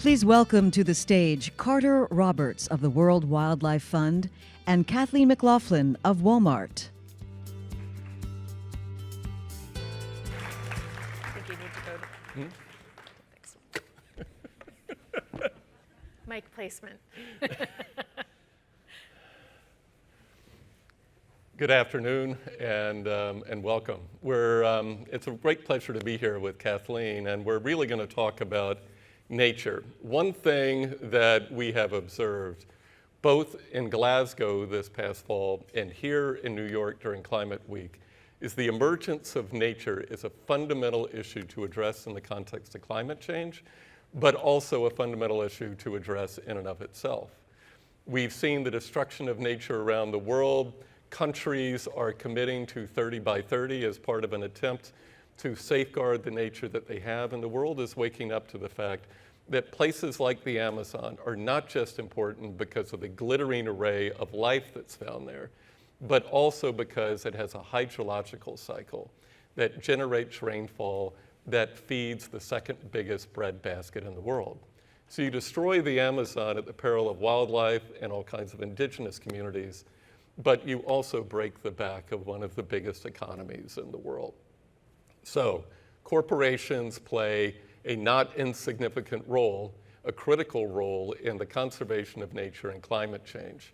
Please welcome to the stage Carter Roberts of the World Wildlife Fund and Kathleen McLaughlin of Walmart. I think you need to go to mic placement. Good afternoon and welcome. It's a great pleasure to be here with Kathleen, and we're really going to talk about nature. One thing that we have observed, both in Glasgow this past fall and here in New York during Climate Week, is the emergence of nature is a fundamental issue to address in the context of climate change, but also a fundamental issue to address in and of itself. We've seen the destruction of nature around the world. Countries are committing to 30 by 30 as part of an attempt to safeguard the nature that they have, and the world is waking up to the fact that places like the Amazon are not just important because of the glittering array of life that's found there, but also because it has a hydrological cycle that generates rainfall that feeds the second biggest breadbasket in the world. So you destroy the Amazon at the peril of wildlife and all kinds of indigenous communities, but you also break the back of one of the biggest economies in the world. So corporations play a not insignificant role, a critical role in the conservation of nature and climate change.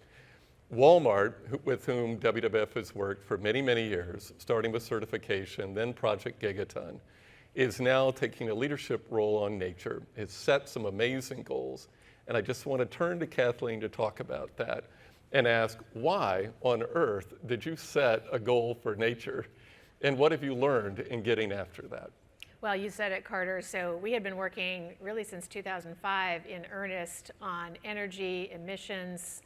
Walmart, with whom WWF has worked for many, many years, starting with certification, then Project Gigaton, is now taking a leadership role on nature. It's set some amazing goals, and I just want to turn to Kathleen to talk about that and ask, why on earth did you set a goal for nature, and what have you learned in getting after that? Well, you said it, Carter. So we had been working really since 2005 in earnest on energy, emissions,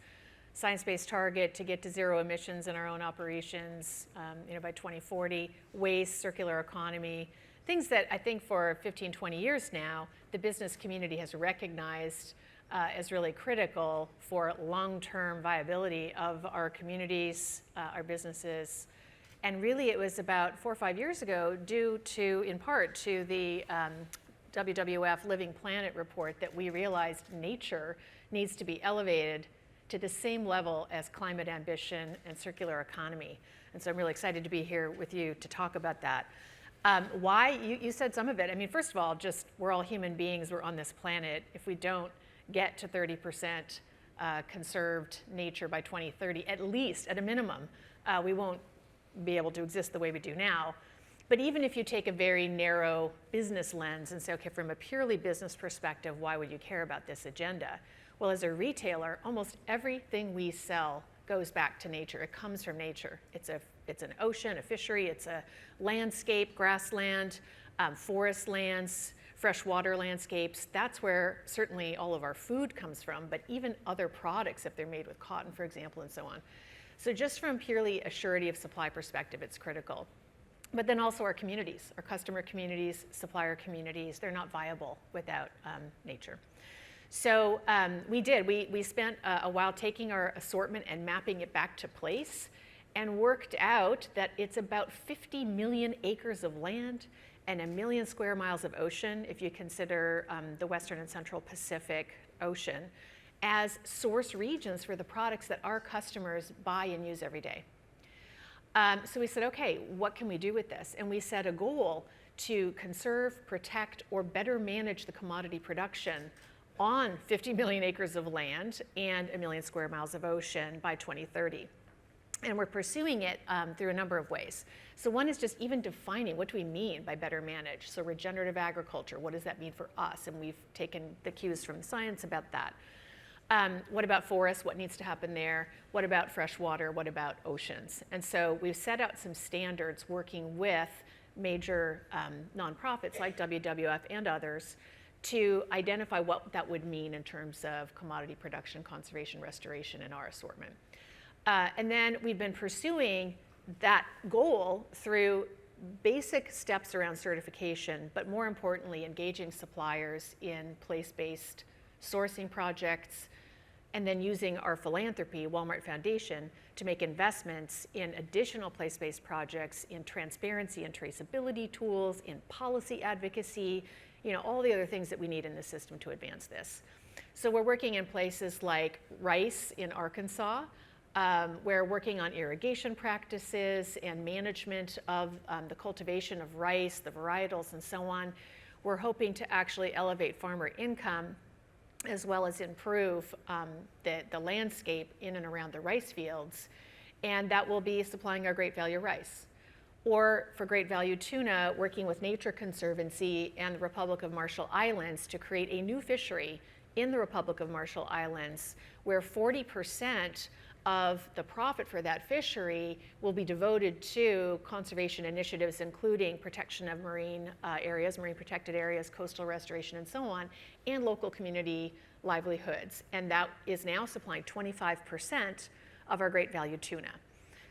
science-based target to get to zero emissions in our own operations by 2040, waste, circular economy, things that I think for 15, 20 years now, the business community has recognized as really critical for long-term viability of our communities, our businesses. And really it was about 4 or 5 years ago, due to, in part, to the WWF Living Planet report, that we realized nature needs to be elevated to the same level as climate ambition and circular economy. And so I'm really excited to be here with you to talk about that. Why? You said some of it. I mean, first of all, just we're all human beings, we're on this planet. If we don't get to 30% conserved nature by 2030, at least, at a minimum, we won't be able to exist the way we do now. But even if you take a very narrow business lens and say, okay, from a purely business perspective, why would you care about this agenda? Well, as a retailer, almost everything we sell goes back to nature. It comes from nature. It's an ocean, a fishery, it's a landscape, grassland, forest lands, freshwater landscapes. That's where certainly all of our food comes from, but even other products, if they're made with cotton, for example, and so on. So just from purely a surety of supply perspective, it's critical. But then also our communities, our customer communities, supplier communities, they're not viable without nature. So we spent a while taking our assortment and mapping it back to place, and worked out that it's about 50 million acres of land and 1 million square miles of ocean, if you consider the Western and Central Pacific Ocean, as source regions for the products that our customers buy and use every day. So we said, okay, what can we do with this? And we set a goal to conserve, protect, or better manage the commodity production on 50 million acres of land and 1 million square miles of ocean by 2030. And we're pursuing it through a number of ways. So one is just even defining, what do we mean by better manage? So regenerative agriculture, what does that mean for us? And we've taken the cues from science about that. What about forests? What needs to happen there? What about freshwater? What about oceans? And so we've set out some standards working with major nonprofits like WWF and others to identify what that would mean in terms of commodity production, conservation, restoration in our assortment. And then we've been pursuing that goal through basic steps around certification, but more importantly, engaging suppliers in place-based sourcing projects, and then using our philanthropy, Walmart Foundation, to make investments in additional place-based projects, in transparency and traceability tools, in policy advocacy, all the other things that we need in the system to advance this. So we're working in places like rice in Arkansas. We're working on irrigation practices and management of the cultivation of rice, the varietals, and so on. We're hoping to actually elevate farmer income as well as improve the landscape in and around the rice fields, and that will be supplying our great value rice. Or for great value tuna, working with Nature Conservancy and the Republic of Marshall Islands to create a new fishery in the Republic of Marshall Islands, where 40% of the profit for that fishery will be devoted to conservation initiatives, including protection of marine areas, marine protected areas, coastal restoration, and so on, and local community livelihoods. And that is now supplying 25% of our great value tuna.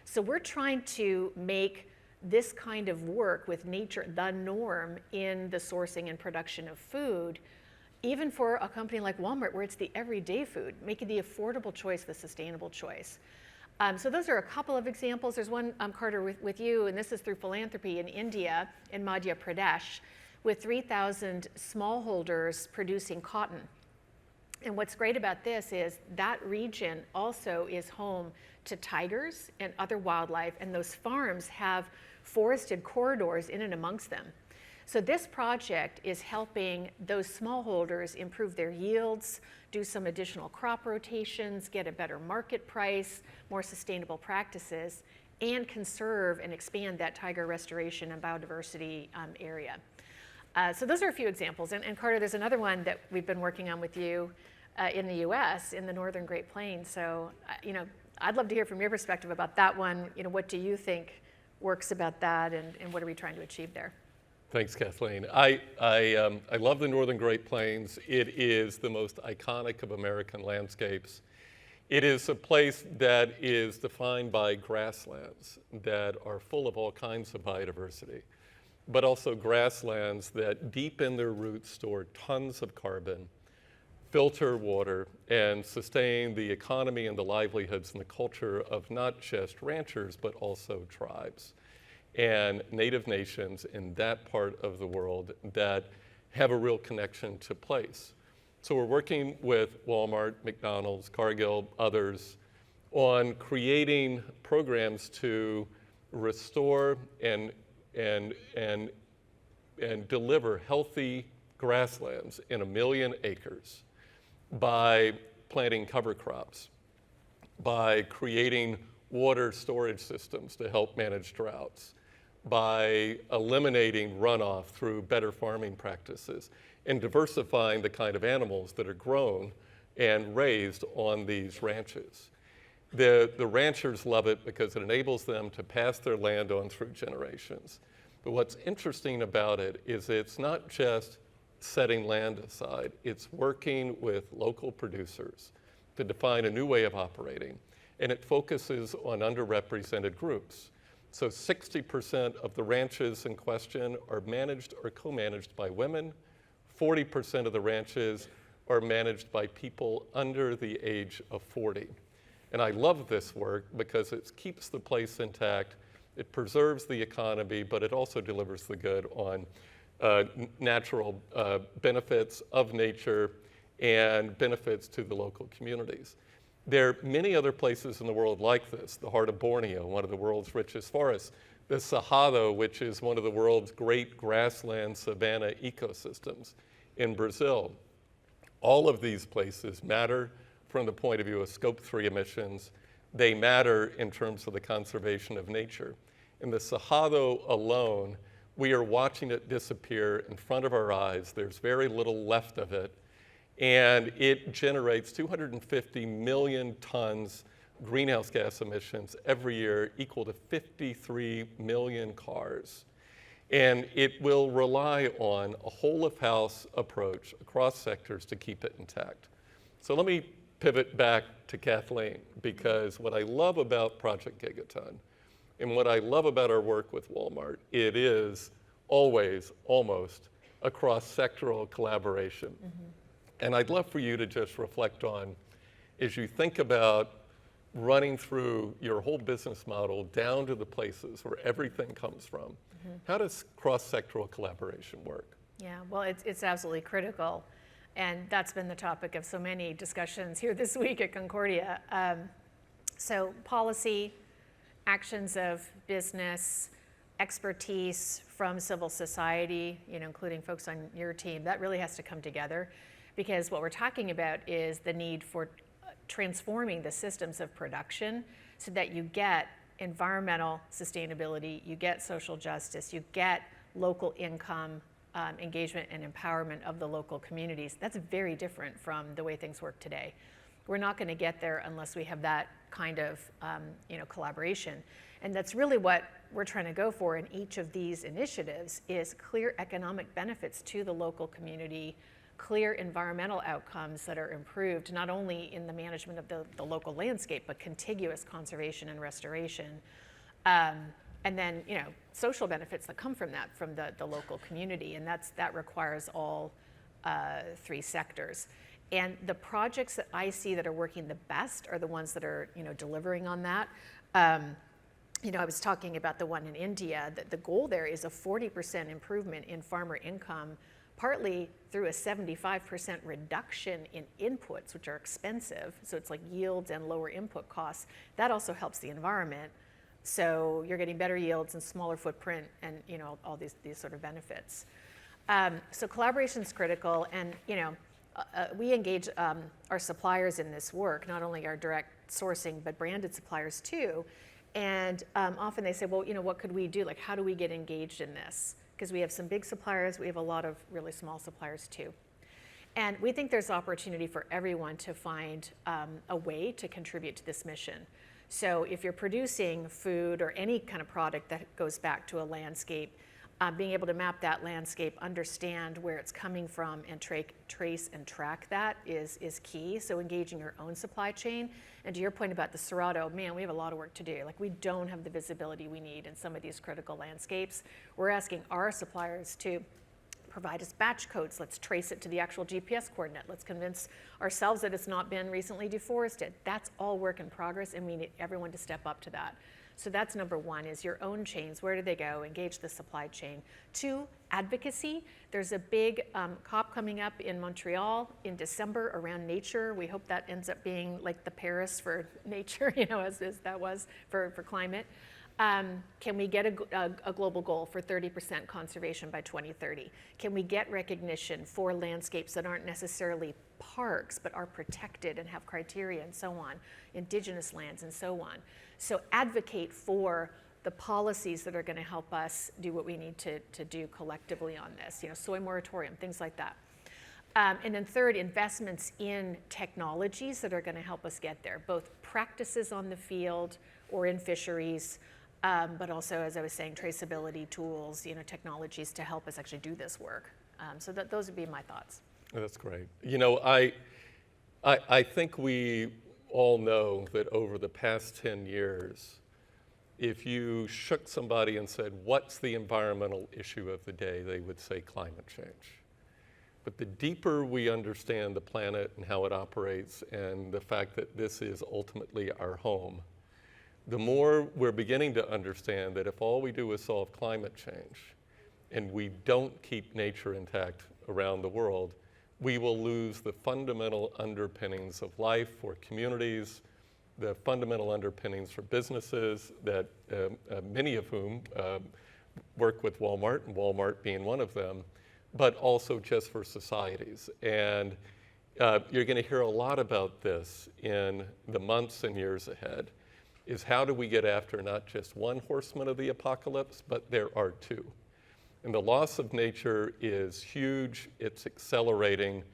So we're trying to make this kind of work with nature the norm in the sourcing and production of food, even for a company like Walmart, where it's the everyday food, making the affordable choice the sustainable choice. So those are a couple of examples. There's one, Carter, with you, and this is through philanthropy in India, in Madhya Pradesh, with 3,000 smallholders producing cotton. And what's great about this is that region also is home to tigers and other wildlife, and those farms have forested corridors in and amongst them. So this project is helping those smallholders improve their yields, do some additional crop rotations, get a better market price, more sustainable practices, and conserve and expand that tiger restoration and biodiversity area. So those are a few examples. And Carter, there's another one that we've been working on with you in the US, in the Northern Great Plains. So, I'd love to hear from your perspective about that one. What do you think works about that, and what are we trying to achieve there? Thanks, Kathleen. I love the Northern Great Plains. It is the most iconic of American landscapes. It is a place that is defined by grasslands that are full of all kinds of biodiversity, but also grasslands that deep in their roots store tons of carbon, filter water, and sustain the economy and the livelihoods and the culture of not just ranchers, but also tribes and native nations in that part of the world that have a real connection to place. So we're working with Walmart, McDonald's, Cargill, others on creating programs to restore and deliver healthy grasslands in 1 million acres by planting cover crops, by creating water storage systems to help manage droughts, by eliminating runoff through better farming practices, and diversifying the kind of animals that are grown and raised on these ranches. The ranchers love it because it enables them to pass their land on through generations. But what's interesting about it is it's not just setting land aside, it's working with local producers to define a new way of operating, and it focuses on underrepresented groups. So 60% of the ranches in question are managed or co-managed by women. 40% of the ranches are managed by people under the age of 40. And I love this work because it keeps the place intact, it preserves the economy, but it also delivers the good on natural benefits of nature and benefits to the local communities. There are many other places in the world like this. The heart of Borneo, one of the world's richest forests. The Cerrado, which is one of the world's great grassland savanna ecosystems in Brazil. All of these places matter from the point of view of Scope 3 emissions. They matter in terms of the conservation of nature. In the Cerrado alone, we are watching it disappear in front of our eyes. There's very little left of it. And it generates 250 million tons greenhouse gas emissions every year, equal to 53 million cars. And it will rely on a whole-of-house approach across sectors to keep it intact. So let me pivot back to Kathleen, because what I love about Project Gigaton and what I love about our work with Walmart, it is always, almost, a cross-sectoral collaboration. Mm-hmm. And I'd love for you to just reflect on, as you think about running through your whole business model down to the places where everything comes from, mm-hmm. how does cross-sectoral collaboration work? Yeah, well, it's absolutely critical. And that's been the topic of so many discussions here this week at Concordia. So policy, actions of business, expertise from civil society, including folks on your team, that really has to come together, because what we're talking about is the need for transforming the systems of production so that you get environmental sustainability, you get social justice, you get local income, engagement and empowerment of the local communities. That's very different from the way things work today. We're not going to get there unless we have that kind of collaboration. And that's really what we're trying to go for in each of these initiatives, is clear economic benefits to the local community, clear environmental outcomes that are improved, not only in the management of the local landscape, but contiguous conservation and restoration. And then, social benefits that come from that, from the local community, and that requires all three sectors. And the projects that I see that are working the best are the ones that are, delivering on that. I was talking about the one in India, that the goal there is a 40% improvement in farmer income, partly through a 75% reduction in inputs, which are expensive. So it's like yields and lower input costs. That also helps the environment. So you're getting better yields and smaller footprint and all these sort of benefits. So collaboration is critical, and we engage our suppliers in this work, not only our direct sourcing, but branded suppliers too. And often they say, well, what could we do? Like, how do we get engaged in this? Because we have some big suppliers, we have a lot of really small suppliers too. And we think there's opportunity for everyone to find a way to contribute to this mission. So if you're producing food or any kind of product that goes back to a landscape, being able to map that landscape, understand where it's coming from, and trace and track that is key. So engaging your own supply chain. And to your point about the Cerrado, man, we have a lot of work to do. Like, we don't have the visibility we need in some of these critical landscapes. We're asking our suppliers to provide us batch codes. Let's trace it to the actual GPS coordinate. Let's convince ourselves that it's not been recently deforested. That's all work in progress, and we need everyone to step up to that. So that's number one, is your own chains. Where do they go? Engage the supply chain. 2, advocacy. There's a big COP coming up in Montreal in December around nature. We hope that ends up being like the Paris for nature, as that was for climate. Can we get a global goal for 30% conservation by 2030? Can we get recognition for landscapes that aren't necessarily parks, but are protected and have criteria and so on, indigenous lands and so on? So advocate for the policies that are going to help us do what we need to do collectively on this, soy moratorium, things like that. And then 3rd, investments in technologies that are going to help us get there, both practices on the field or in fisheries, but also, as I was saying, traceability tools, technologies to help us actually do this work. So those would be my thoughts. That's great. I think we all know that over the past 10 years, if you shook somebody and said, what's the environmental issue of the day, they would say climate change. But the deeper we understand the planet and how it operates, and the fact that this is ultimately our home, the more we're beginning to understand that if all we do is solve climate change and we don't keep nature intact around the world, we will lose the fundamental underpinnings of life for communities, the fundamental underpinnings for businesses that many of whom work with Walmart, and Walmart being one of them, but also just for societies. And you're going to hear a lot about this in the months and years ahead, is how do we get after not just one horseman of the apocalypse, but there are 2. And the loss of nature is huge, it's accelerating,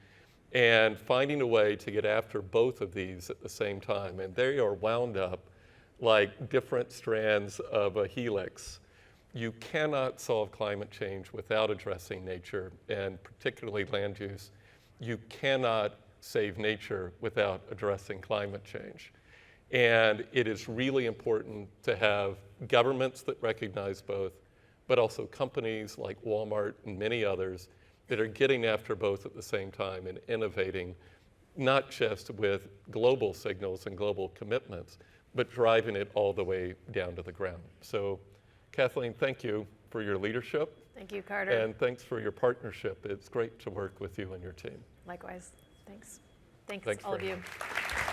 and finding a way to get after both of these at the same time. And they are wound up like different strands of a helix. You cannot solve climate change without addressing nature, and particularly land use. You cannot save nature without addressing climate change. And it is really important to have governments that recognize both, but also companies like Walmart and many others that are getting after both at the same time and innovating, not just with global signals and global commitments, but driving it all the way down to the ground. So, Kathleen, thank you. for your leadership, Thank you, Carter. and thanks for your partnership. It's great to work with you and your team. Likewise. Thanks. Thanks, Thanks all of very you. much.